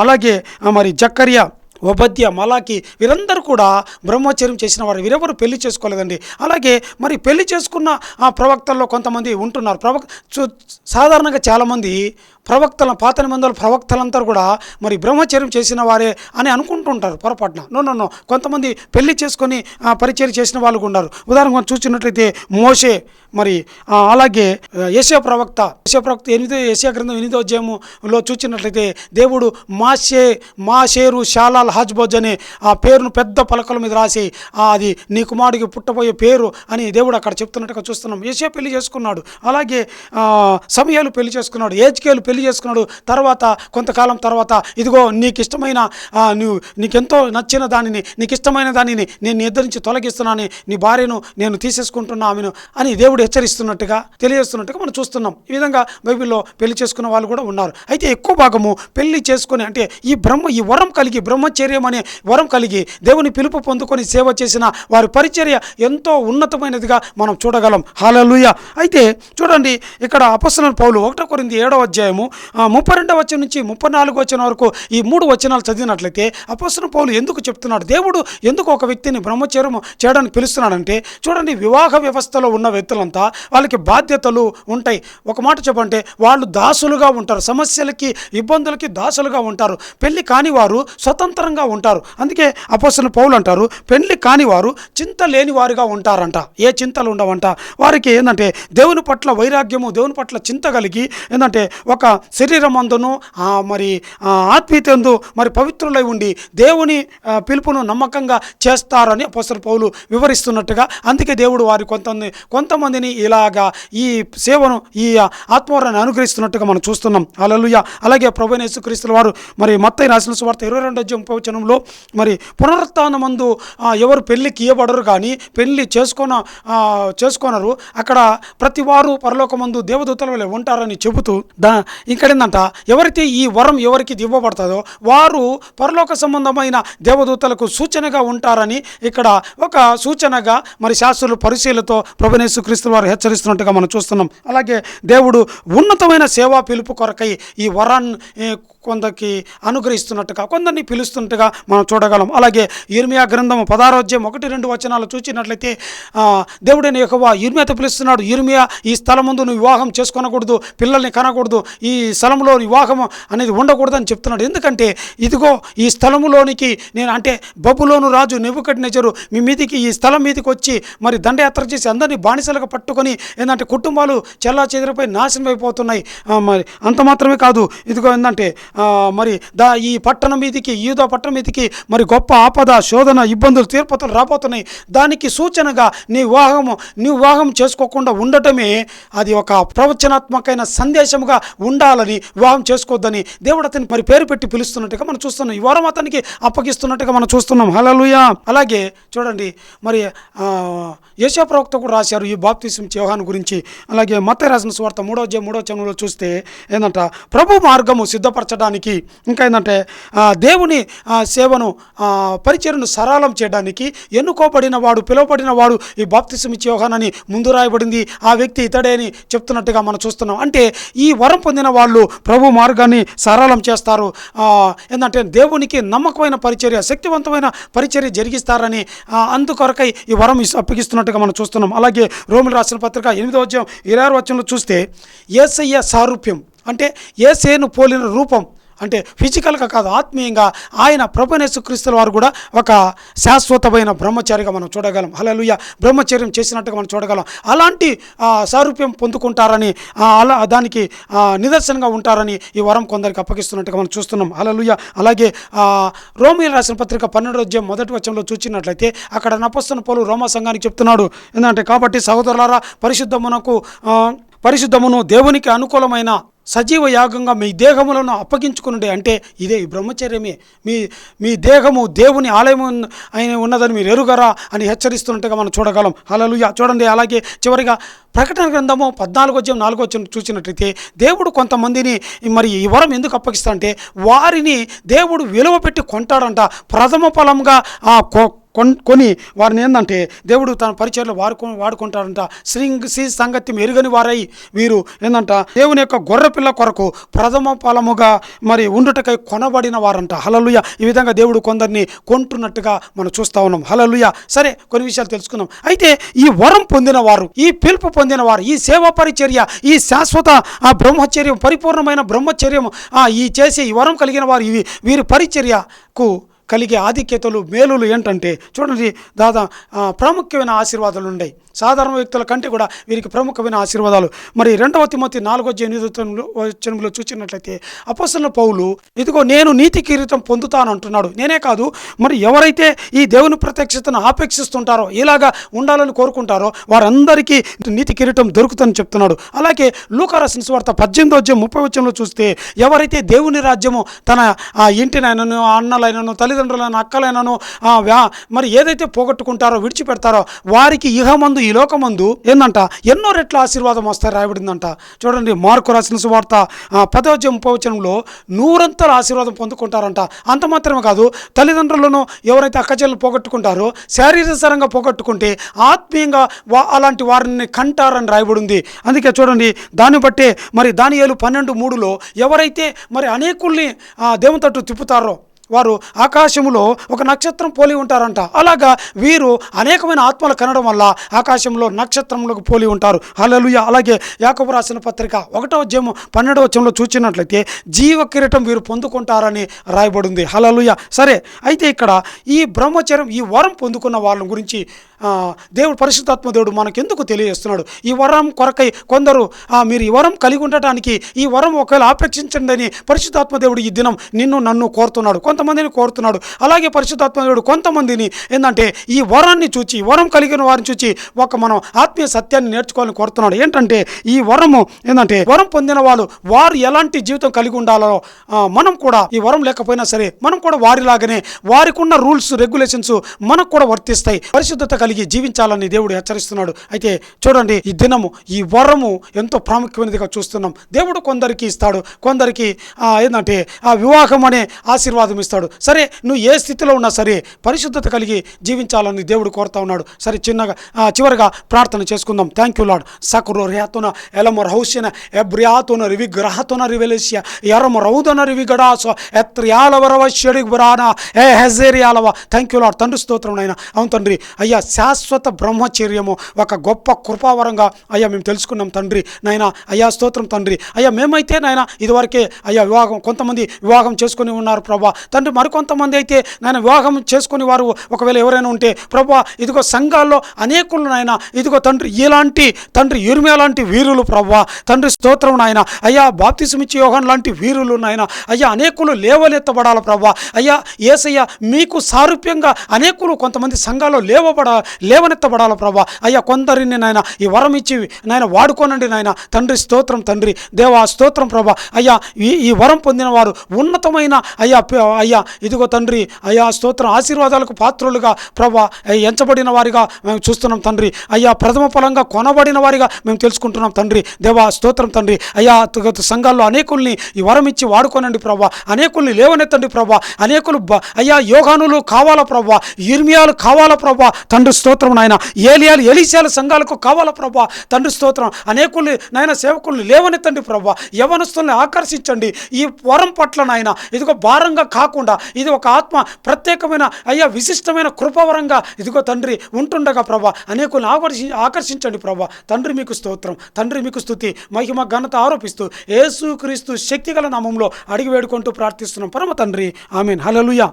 అలాగే మరి జకర్యా, ఓబద్య, మలాకి, వీరందరూ కూడా బ్రహ్మచర్యం చేసిన వారు. వీరెవరు పెళ్లి చేసుకోలేదండి. అలాగే మరి పెళ్లి చేసుకున్న ప్రవక్తల్లో కొంతమంది ఉంటున్నారు. సాధారణంగా చాలామంది ప్రవక్తల పాత నిబంధనల ప్రవక్తలంతా కూడా మరి బ్రహ్మచర్యం చేసిన వారే అని అనుకుంటుంటారు పొరపాటున. నో, కొంతమంది పెళ్లి చేసుకొని పరిచర్య చేసిన వాళ్ళు ఉన్నారు. ఉదాహరణకు చూసినట్లయితే మోషే, మరి అలాగే యెషయా ప్రవక్త 8వ గ్రంథం 8వ అధ్యాయంలో చూసినట్లయితే దేవుడు మాషేరు షాలాల్ హజ్బోజ్ అనే ఆ పేరును పెద్ద పలకల మీద రాసి అది నీ కుమారుడికి పుట్టబోయే పేరు అని దేవుడు అక్కడ చెప్తున్నట్టుగా చూస్తున్నాం. యెషయా పెళ్లి చేసుకున్నాడు. అలాగే సమూయేలు పెళ్లి చేసుకున్నాడు. ఏజ్కేలు పెళ్లి చేసుకున్నాడు. తర్వాత కొంతకాలం తర్వాత ఇదిగో నీకు ఇష్టమైన నీకెంతో నచ్చిన దానిని, నీకు ఇష్టమైన దానిని నేను నీ ఇద్దరి నుంచి తొలగిస్తున్నాను, నీ భార్యను నేను తీసేసుకుంటున్నా ఆమెను అని దేవుడు హెచ్చరిస్తున్నట్టుగా తెలియజేస్తున్నట్టుగా మనం చూస్తున్నాం. ఈ విధంగా బైబిల్లో పెళ్లి చేసుకున్న వాళ్ళు కూడా ఉన్నారు. అయితే ఎక్కువ భాగము పెళ్లి చేసుకొని అంటే ఈ వరం కలిగి బ్రహ్మచర్యం అనే వరం కలిగి దేవుని పిలుపు పొందుకొని సేవ చేసిన వారి పరిచర్య ఎంతో ఉన్నతమైనదిగా మనం చూడగలం. హల్లెలూయా. అయితే చూడండి, ఇక్కడ అపొస్తలుడైన పౌలు 1 కొరింథీ 7వ అధ్యాయము 32వ వచనం నుంచి 34వ వచనం వరకు ఈ 3 వచనాలు చదివినట్లయితే అపొస్తలుడైన పౌలు ఎందుకు చెప్తున్నాడు, దేవుడు ఎందుకు ఒక వ్యక్తిని బ్రహ్మచర్యం చేయడానికి పిలుస్తున్నాడంటే చూడండి, వివాహ వ్యవస్థలో ఉన్న వ్యక్తులంతా వాళ్ళకి బాధ్యతలు ఉంటాయి. ఒక మాట చెప్పంటే వాళ్ళు దాసులుగా ఉంటారు, సమస్యలకి ఇబ్బందులకి దాసులుగా ఉంటారు. పెళ్లి కాని వారు స్వతంత్రంగా ఉంటారు. అందుకే అపొస్తలుడైన పౌలు అంటారు, పెళ్లి కాని వారు చింత లేని వారుగా ఉంటారంట. ఏ చింతలు ఉండవంట. వారికి ఏంటంటే దేవుని పట్ల వైరాగ్యము, దేవుని పట్ల చింత కలిగి ఏంటంటే ఒక శరీరమందును మరి ఆత్మీయతందు మరి పవిత్రులై ఉండి దేవుని పిలుపును నమ్మకంగా చేస్తారని అపొస్తలుడైన పౌలు వివరిస్తున్నట్టుగా, అందుకే దేవుడు వారి కొంతమందిని ఇలాగా ఈ సేవను ఈ ఆత్మవరాన్ని అనుగ్రహిస్తున్నట్టుగా మనం చూస్తున్నాం. హల్లెలూయా. అలాగే ప్రభువైన యేసుక్రీస్తు వారు మరి మత్తయి రాసిన సువార్త 22వ అధ్యాయం 30వ వచనంలో మరి పునరుత్థానమందు ఎవరు పెళ్లికి ఇయ్యబడరు కానీ పెళ్లి చేసుకోనరు, అక్కడ ప్రతి వారు పరలోకమందు దేవదూతల వలె ఉంటారని చెబుతూ ఇంకడేందంట, ఎవరైతే ఈ వరం ఎవరికి ఇవ్వబడుతుందో వారు పరలోక సంబంధమైన దేవదూతలకు సూచనగా ఉంటారని ఇక్కడ ఒక సూచనగా మరి శాస్త్రులు పరిశీలతో ప్రభువైన యేసుక్రీస్తు వారు హెచ్చరిస్తున్నట్టుగా మనం చూస్తున్నాం. అలాగే దేవుడు ఉన్నతమైన సేవా పిలుపు కొరకై ఈ వరాన్ని కొందరికి అనుగ్రహిస్తున్నట్టుగా, కొందరిని పిలుస్తున్నట్టుగా మనం చూడగలం. అలాగే యిర్మీయా గ్రంథము 16వ అధ్యాయం 1-2 వచనాలు చూసినట్లయితే దేవుడైన యెహోవా యిర్మీయాతో పిలుస్తున్నాడు, యిర్మీయా ఈ స్థలం ముందు నువ్వు వివాహం చేసుకొనకూడదు, పిల్లల్ని కనకూడదు, ఈ స్థలంలో వివాహం అనేది ఉండకూడదు అని చెప్తున్నాడు. ఎందుకంటే ఇదిగో ఈ స్థలములోనికి నేను అంటే బబులోను రాజు నెబుకద్నెజరు మీ మీదికి ఈ స్థలం మీదకి వచ్చి మరి దండయాత్ర చేసి అందరినీ బానిసలుగా పట్టుకొని ఏంటంటే కుటుంబాలు చెల్లాచెదరిపై నాశనం అయిపోతున్నాయి. మరి అంత మాత్రమే కాదు, ఇదిగో ఏంటంటే మరి ఈ పట్టణం మీదికి యూదా పట్టణం మీదకి మరి గొప్ప ఆపద, శోధన, ఇబ్బందులు, తీర్పతలు రాబోతున్నాయి. దానికి సూచనగా నీ వివాహం చేసుకోకుండా ఉండటమే అది ఒక ప్రవచనాత్మకమైన సందేశముగా ఉండాలని, వివాహం చేసుకోవద్దని దేవుడు అతని మరి పేరు పెట్టి పిలుస్తున్నట్టుగా మనం చూస్తున్నాం. ఈ వారం అతనికి అప్పగిస్తున్నట్టుగా మనం చూస్తున్నాం. హల్లెలూయా. అలాగే చూడండి, మరి యెషయా ప్రవక్త కూడా రాశారు ఈ బాప్తిసం యోహాను గురించి. అలాగే మత్తయి రాసిన సువార్త 3వ అధ్యాయం 3వ వచనంలో చూస్తే ఏంటంట, ప్రభు మార్గము సిద్ధపరచడానికి, ఇంకా ఏంటంటే దేవుని సేవను పరిచర్యను సరళం చేయడానికి ఎన్నుకోబడిన వాడు, పిలువబడిన వాడు ఈ బాప్తిసం ఇచ్చే యోహానని ముందు రాయబడింది. ఆ వ్యక్తి ఇతడే అని చెప్తున్నట్టుగా మనం చూస్తున్నాం. అంటే ఈ వరం పొందిన వాళ్ళు ప్రభు మార్గాన్ని సరళం చేస్తారు. ఏంటంటే దేవునికి నమ్మకమైన పరిచర్య, శక్తివంతమైన పరిచర్య జరిగిస్తారని అందుకొరకై ఈ వరం అప్పగిస్తున్నట్టుగా మనం చూస్తున్నాం. అలాగే రోమిలు రాసిన పత్రిక 8వ అధ్యాయం 26వ వచనంలో చూస్తే యేసయ్య సారూప్యం అంటే యేసేను పోలిన రూపం, అంటే ఫిజికల్గా కాదు, ఆత్మీయంగా ఆయన ప్రభువైన యేసుక్రీస్తు వారు కూడా ఒక శాశ్వతమైన బ్రహ్మచారిగా మనం చూడగలం. హల్లెలూయా. బ్రహ్మచర్యం చేసినట్టుగా మనం చూడగలం. అలాంటి సారూప్యం పొందుకుంటారని, దానికి నిదర్శనంగా ఉంటారని ఈ వరం కొందరికి అప్పగిస్తున్నట్టుగా మనం చూస్తున్నాం. హల్లెలూయా. అలాగే రోమీయులకు రాసిన పత్రిక 12వ అధ్యాయం 1వ వచనంలో చూసినట్లయితే అక్కడ అపొస్తలుడైన పౌలు రోమా సంఘానికి చెప్తున్నాడు ఏంటంటే, కాబట్టి సహోదరులారా, పరిశుద్ధమును దేవునికి అనుకూలమైన సజీవ యాగంగా మీ దేహములను అప్పగించుకునుడే. అంటే ఇదే ఈ బ్రహ్మచర్యమే. మీ దేహము దేవుని ఆలయం అయిన ఉన్నదని మీరు ఎరుగరా అని హెచ్చరిస్తున్నట్టుగా మనం చూడగలం. హల్లెలూయా. చూడండి, అలాగే చివరిగా ప్రకటన గ్రంథము 14వ అధ్యాయం 4వ వచనం చూసినట్లయితే దేవుడు కొంతమందిని మరి ఈ వరం ఎందుకు అప్పగిస్తా అంటే వారిని దేవుడు విలువ పెట్టి కొంటాడంట. ప్రథమ ఫలంగా కొని వారిని ఏంటంటే దేవుడు తన పరిచయలో వాడుకుంటాడంట. శ్రీ సంగతి ఎరుగని వారై వీరు ఏంటంట దేవుని యొక్క గొర్రెపిల్ల కొరకు ప్రథమ ఫలముగా మరి ఉండుటకై కొనబడిన వారంట. హల్లెలూయా. ఈ విధంగా దేవుడు కొందరిని కొంటున్నట్టుగా మనం చూస్తూ ఉన్నాం. హల్లెలూయా. సరే, కొన్ని విషయాలు తెలుసుకుందాం. అయితే ఈ వరం పొందిన వారు, ఈ పిలుపు పొందిన వారు, ఈ సేవా పరిచర్య, ఈ శాశ్వత బ్రహ్మచర్యం, పరిపూర్ణమైన బ్రహ్మచర్యం ఈ చేసే ఈ వరం కలిగిన వారు, వీరి పరిచర్యకు కలిగే ఆధిక్యతలు, మేలులు ఏంటంటే చూడండి, ప్రాముఖ్యమైన ఆశీర్వాదాలు ఉన్నాయి. సాధారణ వ్యక్తుల కంటే కూడా వీరికి ప్రముఖమైన ఆశీర్వాదాలు. మరి 2వ తిమోతి 4వ అధ్యాయం 8వ వచనంలో చూసినట్లయితే అపొస్తలుడైన పౌలు ఇదిగో నేను నీతి కిరీటం పొందుతాను అంటున్నాడు. నేనే కాదు, మరి ఎవరైతే ఈ దేవుని ప్రత్యక్షతను ఆపేక్షిస్తుంటారో, ఇలాగా ఉండాలని కోరుకుంటారో వారందరికీ నీతి కిరీటం దొరుకుతుందని చెప్తున్నాడు. అలాగే లూకా రాసిన సువార్త 18వ అధ్యాయం 30వ వచనంలో చూస్తే ఎవరైతే దేవుని రాజ్యము తన ఇంటినైనను, అన్నలైనను, తల్లిదండ్రులైన, అక్కలైనను మరి ఏదైతే పోగొట్టుకుంటారో, విడిచిపెడతారో వారికి ఇహమందు, ఈ లోకమందు ఏందంట ఎన్నో రెట్ల ఆశీర్వాదం వస్తాయి రాయబడిందంట. చూడండి, మార్కు రాసిన సువార్త 10వ అధ్యాయం 30వ వచనంలో 100 ఆశీర్వాదం పొందుకుంటారంట. అంత మాత్రమే కాదు, తల్లిదండ్రులను ఎవరైతే అక్కచెల్లెలు పోగొట్టుకుంటారో, శారీరకంగా పోగొట్టుకుంటే ఆత్మీయంగా అలాంటి వారిని కంటారని రాయబడింది. అందుకే చూడండి, దాన్ని బట్టే మరి దానియేలు 12:3లో ఎవరైతే మరి అనేకుల్ని దేవుని తట్టు తిప్పుతారో వారు ఆకాశంలో ఒక నక్షత్రం పోలి ఉంటారంట. అలాగా వీరు అనేకమైన ఆత్మలు కనడం వల్ల ఆకాశంలో నక్షత్రములకు పోలి ఉంటారు. హల్లెలూయా. అలాగే యాకోబు రాసిన పత్రిక 1వ అధ్యాయం 12వ వచనంలో చూసినట్లయితే జీవ కిరీటం వీరు పొందుకుంటారని రాయబడింది. హల్లెలూయా. సరే, అయితే ఇక్కడ ఈ బ్రహ్మచర్యం, ఈ వరం పొందుకున్న వాళ్ళ గురించి దేవుడు, పరిశుద్ధాత్మ దేవుడు మనకెందుకు తెలియజేస్తున్నాడు? ఈ వరం కొరకై కొందరు మీరు ఈ వరం కలిగి ఉండటానికి ఈ వరం ఒకవేళ ఆపేక్షించండి అని పరిశుద్ధాత్మ దేవుడు ఈ దినం నన్ను కోరుతున్నాడు, కొంతమందిని కోరుతున్నాడు. అలాగే పరిశుద్ధాత్మ దేవుడు కొంతమందిని ఏంటంటే ఈ వరాన్ని చూచి, వరం కలిగిన వారిని చూచి మనం ఆత్మీయ సత్యాన్ని నేర్చుకోవాలని కోరుతున్నాడు. ఏంటంటే ఈ వరము ఏంటంటే వరం పొందిన వారు ఎలాంటి జీవితం కలిగి ఉండాలో మనం కూడా ఈ వరం లేకపోయినా సరే మనం కూడా వారిలాగానే వారికి ఉన్న రూల్స్, రెగ్యులేషన్స్ మనకు కూడా వర్తిస్తాయి. పరిశుద్ధత కలిగి జీవించాలని దేవుడు హెచ్చరిస్తున్నాడు. అయితే చూడండి, ఈ దినము ఈ వరము ఎంతో ప్రాముఖ్యమైనదిగా చూస్తున్నాం. దేవుడు కొందరికి ఇస్తాడు, కొందరికి ఏంటంటే వివాహం అనే ఆశీర్వాదం ఇస్తాడు. సరే, నువ్వు ఏ స్థితిలో ఉన్నా సరే పరిశుద్ధత కలిగి జీవించాలని దేవుడు కోరుతా ఉన్నాడు. సరే, చివరిగా ప్రార్థన చేసుకుందాం. Thank you Lord. సకురో రియాతోన ఎలమో రహస్యన ఎబ్రియాతోన రివి గ్రహతోన రివెలేసియ ఎరమ రౌదన రివి గడాసో ఎత్రియాలవరవ షెడిగ్ బరానా ఏ హెజేరియాలవ. Thank you Lord. తండ్రి స్తోత్రం నాయన. అవును తండ్రి, అయ్యా శాశ్వత బ్రహ్మచర్యము ఒక గొప్ప కృపావరంగా అయ్యా మేము తెలుసుకున్నాం తండ్రి. నాయన అయ్యా స్తోత్రం తండ్రి. అయ్యా మేమైతే నాయన ఇదివరకే అయ్యా కొంతమంది వివాహం చేసుకుని ఉన్నారు ప్రభా తండ్రి. మరికొంతమంది అయితే నాయన వివాహం చేసుకుని వారు ఒకవేళ ఎవరైనా ఉంటే ప్రభా ఇదిగో సంఘాల్లో అనేకులు నాయన ఇదిగో తండ్రి ఇలాంటి తండ్రి యిర్మీయా లాంటి వీరులు ప్రభా తండ్రి స్తోత్రం నాయన. అయ్యా బాప్తిసమిచ్చే యోహాను లాంటి వీరులు నాయన అయ్యా అనేకులు లేవనెత్తబడాల ప్రభా. అయ్యా యేసయ్య మీకు సారూప్యంగా అనేకులు కొంతమంది సంఘాల్లో లేవనెత్తబడాల ప్రభా. అయ్యా కొందరిని నాయన ఈ వరం ఇచ్చి నాయన వాడుకోనండి నాయన తండ్రి స్తోత్రం తండ్రి. దేవా స్తోత్రం ప్రభా. అయ్యా ఈ వరం పొందిన వారు ఉన్నతమైన అయ్యా ఇదిగో తండ్రి అయ్యా స్తోత్రం ఆశీర్వాదాలకు పాత్రులుగా ప్రభా ఎంచబడిన వారిగా మేము చూస్తున్నాం తండ్రి. అయ్యా ప్రథమ ఫలంగా కొనబడిన వారిగా మేము తెలుసుకుంటున్నాం తండ్రి. దేవా స్తోత్రం తండ్రి. అయ్యా సంఘాల్లో అనేకుల్ని ఈ వరం ఇచ్చి వాడుకోనండి ప్రభా. అనేకుల్ని లేవనెత్తండి ప్రభా. అనేకులు అయ్యా యోగానులు కావాలా ప్రభా, యిర్మీయాలు కావాలా ప్రభా తండ్రి స్తోత్రం నాయన. ఏలియాలు ఎలీషాల సంఘాలకు కావాలా ప్రభా తండ్రి స్తోత్రం. అనేకుల్ని నాయన సేవకుల్ని లేవనెత్తండి ప్రభా. యవనస్తుల్ని ఆకర్షించండి ఈ వరం పట్ల నాయన. ఇదిగో భారంగా కాకుండా ఇది ఒక ఆత్మ ప్రత్యేకమైన అయ్యా విశిష్టమైన కృపవరంగా ఇదిగో తండ్రి ఉంటుండగా ప్రభా అనేకుల్ని ఆకర్షించండి ప్రభా. తండ్రి మీకు స్తోత్రం, తండ్రి మీకు స్తుతి, మహిమ ఘనత ఆరోపిస్తూ యేసుక్రీస్తు శక్తిగల నామంలో అడిగి వేడుకుంటూ ప్రార్థిస్తున్నాం పరమ తండ్రి. ఆమేన్. హల్లెలూయా.